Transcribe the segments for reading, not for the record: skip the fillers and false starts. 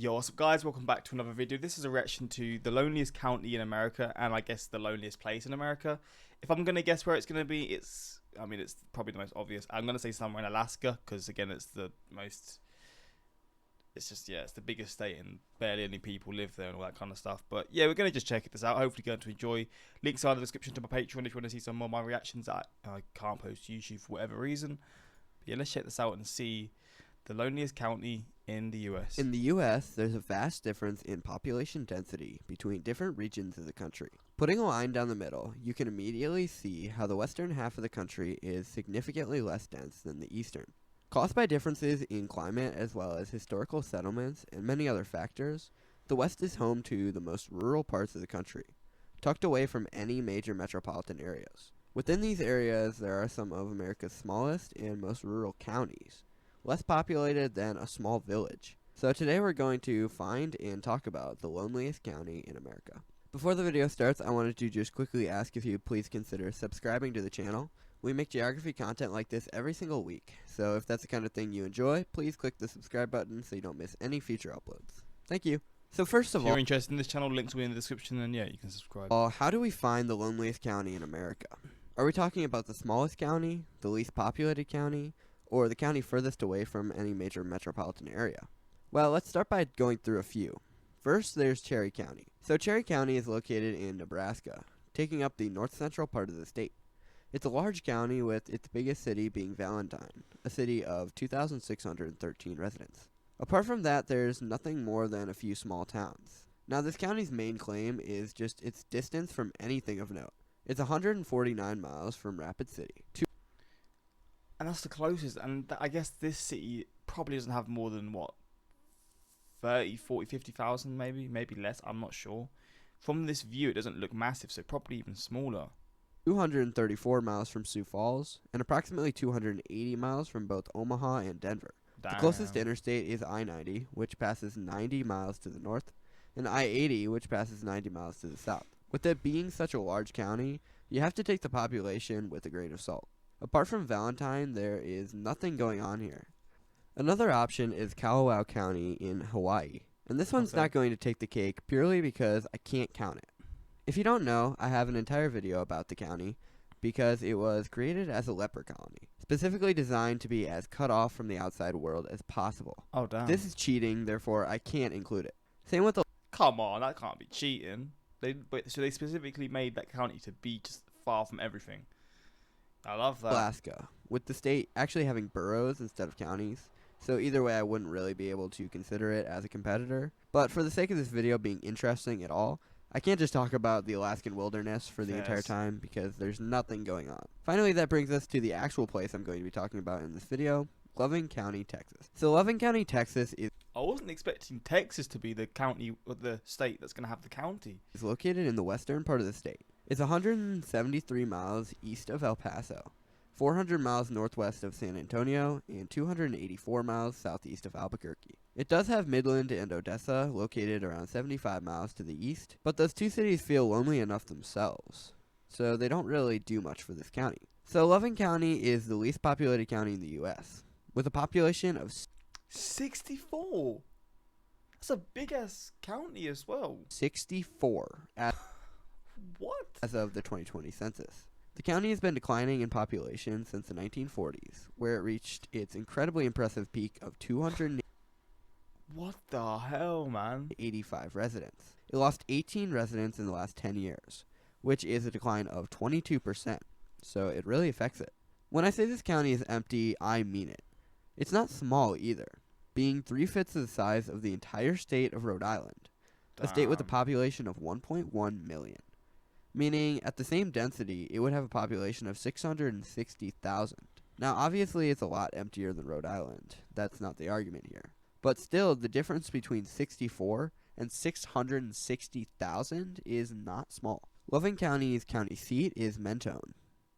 Yo, what's up guys, welcome back to another video. This is a reaction to the loneliest county in America, and I guess the loneliest place in America. If I'm going to guess where it's going to be, it's probably the most obvious. I'm going to say somewhere in Alaska, because again, it's the biggest state and barely any people live there and all that kind of stuff. But yeah, we're going to just check this out. Hopefully going to enjoy. Links are in the description to my Patreon if you want to see some more of my reactions that I can't post to YouTube for whatever reason. But yeah, let's check this out and see the loneliest county in the US. In the US, there's a vast difference in population density between different regions of the country. Putting a line down the middle, you can immediately see how the western half of the country is significantly less dense than the eastern. Caused by differences in climate as well as historical settlements and many other factors, the West is home to the most rural parts of the country, tucked away from any major metropolitan areas. Within these areas, there are some of America's smallest and most rural counties, less populated than a small village. So today we're going to find and talk about the loneliest county in America. Before the video starts, I wanted to just quickly ask if you please consider subscribing to the channel. We make geography content like this every single week, so if that's the kind of thing you enjoy, please click the subscribe button so you don't miss any future uploads. Thank you. So first of all, if you're interested in this channel, links will be in the description, and yeah, you can subscribe. How do we find the loneliest county in America? Are we talking about the smallest county, the least populated county, or the county furthest away from any major metropolitan area? Well, let's start by going through a few. First, there's Cherry County. So Cherry County is located in Nebraska, taking up the north-central part of the state. It's a large county with its biggest city being Valentine, a city of 2,613 residents. Apart from that, there's nothing more than a few small towns. Now, this county's main claim is just its distance from anything of note. It's 149 miles from Rapid City. And that's the closest, and I guess this city probably doesn't have more than, what, 30, 40, 50,000 maybe less, I'm not sure. From this view, it doesn't look massive, so probably even smaller. 234 miles from Sioux Falls, and approximately 280 miles from both Omaha and Denver. Damn. The closest interstate is I-90, which passes 90 miles to the north, and I-80, which passes 90 miles to the south. With it being such a large county, you have to take the population with a grain of salt. Apart from Valentine, there is nothing going on here. Another option is Kauai County in Hawaii, and this one's not going to take the cake purely because I can't count it. If you don't know, I have an entire video about the county because it was created as a leper colony, specifically designed to be as cut off from the outside world as possible. Oh, damn. This is cheating, therefore I can't include it. Same with the... Come on, that can't be cheating. So they specifically made that county to be just far from everything. I love that. Alaska, with the state actually having boroughs instead of counties. So either way, I wouldn't really be able to consider it as a competitor. But for the sake of this video being interesting at all, I can't just talk about the Alaskan wilderness for the entire time because there's nothing going on. Finally, that brings us to the actual place I'm going to be talking about in this video, Loving County, Texas. So Loving County, Texas is... I wasn't expecting Texas to be the county or the state that's going to have the county. ...is located in the western part of the state. It's 173 miles east of El Paso, 400 miles northwest of San Antonio, and 284 miles southeast of Albuquerque. It does have Midland and Odessa, located around 75 miles to the east, but those two cities feel lonely enough themselves, so they don't really do much for this county. So Loving County is the least populated county in the U.S., with a population of 64. That's a big-ass county as well. 64 What? as of the 2020 census. The county has been declining in population since the 1940s, where it reached its incredibly impressive peak of 285 What the hell, man? residents. It lost 18 residents in the last 10 years, which is a decline of 22%, so it really affects it. When I say this county is empty, I mean it. It's not small either, being 3/5 of the size of the entire state of Rhode Island, a state with a population of 1.1 million. Meaning, at the same density, it would have a population of 660,000. Now, obviously, it's a lot emptier than Rhode Island. That's not the argument here. But still, the difference between 64 and 660,000 is not small. Loving County's county seat is Mentone.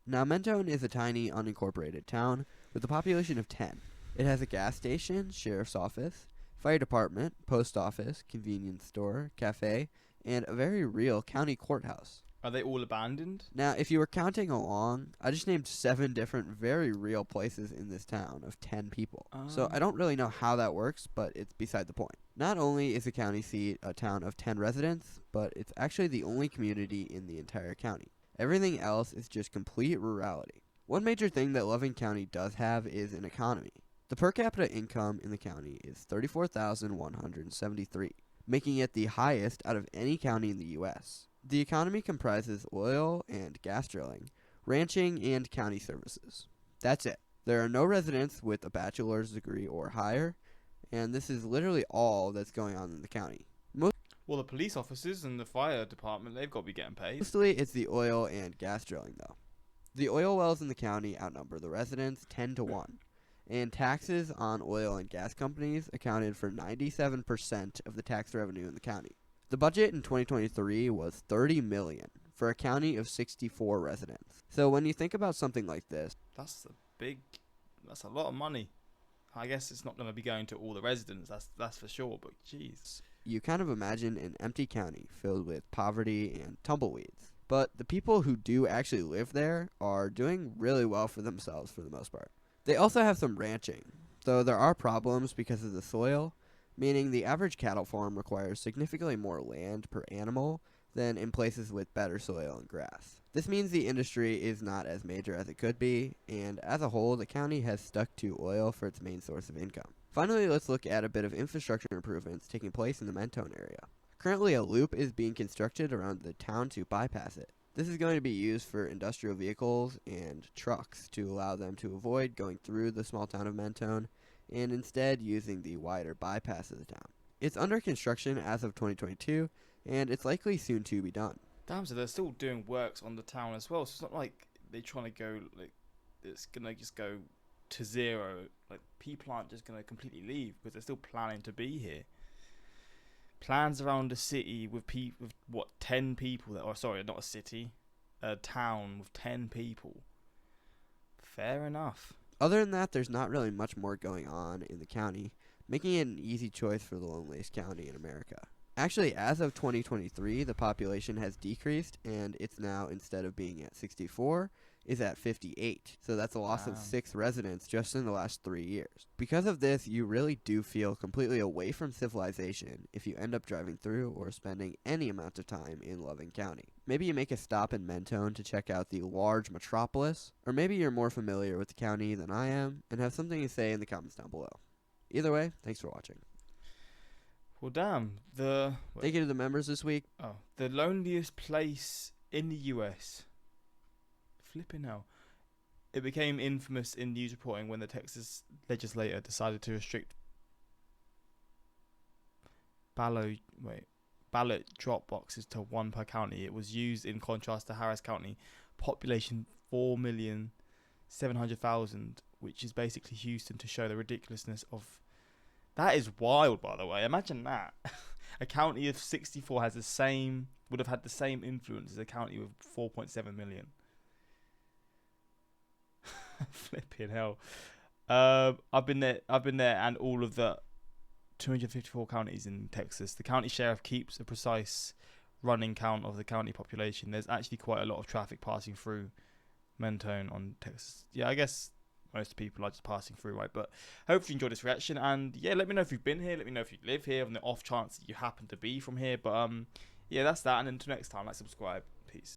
Now, Mentone is a tiny, unincorporated town with a population of 10. It has a gas station, sheriff's office, fire department, post office, convenience store, cafe, and a very real county courthouse. Are they all abandoned? Now, if you were counting along, I just named 7 different very real places in this town of 10 people. So I don't really know how that works, but it's beside the point. Not only is the county seat a town of 10 residents, but it's actually the only community in the entire county. Everything else is just complete rurality. One major thing that Loving County does have is an economy. The per capita income in the county is $34,173, making it the highest out of any county in the U.S. The economy comprises oil and gas drilling, ranching, and county services. That's it. There are no residents with a bachelor's degree or higher, and this is literally all that's going on in the county. Well, the police officers and the fire department, they've got to be getting paid. Mostly it's the oil and gas drilling, though. The oil wells in the county outnumber the residents 10 to 1, and taxes on oil and gas companies accounted for 97% of the tax revenue in the county. The budget in 2023 was $30 million for a county of 64 residents. So when you think about something like this, That's a lot of money. I guess it's not going to be going to all the residents, that's for sure, but jeez. you kind of imagine an empty county filled with poverty and tumbleweeds. But the people who do actually live there are doing really well for themselves for the most part. They also have some ranching, though there are problems because of the soil, meaning the average cattle farm requires significantly more land per animal than in places with better soil and grass. This means the industry is not as major as it could be, and as a whole, the county has stuck to oil for its main source of income. Finally, let's look at a bit of infrastructure improvements taking place in the Mentone area. Currently, a loop is being constructed around the town to bypass it. This is going to be used for industrial vehicles and trucks to allow them to avoid going through the small town of Mentone and instead using the wider bypass of the town. It's under construction as of 2022, and it's likely soon to be done. Damn, so they're still doing works on the town as well, so it's not like they're trying to go, like, it's going to just go to zero. Like, people aren't just going to completely leave because they're still planning to be here. Plans around a city with 10 people, sorry, not a city, a town with 10 people. Fair enough. Other than that, there's not really much more going on in the county, making it an easy choice for the loneliest county in America. Actually, as of 2023, the population has decreased, and it's now, instead of being at 64, is at 58. So that's a loss of 6 residents just in the last 3 years. Because of this, you really do feel completely away from civilization if you end up driving through or spending any amount of time in Loving County. Maybe you make a stop in Mentone to check out the large metropolis, or maybe you're more familiar with the county than I am and have something to say in the comments down below. Either way, thanks for watching. Well, damn. Thank you to the members this week. Oh, the loneliest place in the US. Flipping hell. It became infamous in news reporting when the Texas legislature decided to restrict ballot drop boxes to 1 per county. It was used in contrast to Harris County, population 4,700,000, which is basically Houston, to show the ridiculousness of. That is wild, by the way. Imagine that. A county of 64 would have had the same influence as a county with 4.7 million. Flipping hell. I've been there, and all of the 254 counties in Texas. The county sheriff keeps a precise running count of the county population. There's actually quite a lot of traffic passing through Mentone on Texas. Yeah, I guess most people are just passing through, right? But hopefully you enjoyed this reaction, and yeah, let me know if you've been here. Let me know if you live here, on the off chance that you happen to be from here. But yeah, that's that, and until next time, like, subscribe.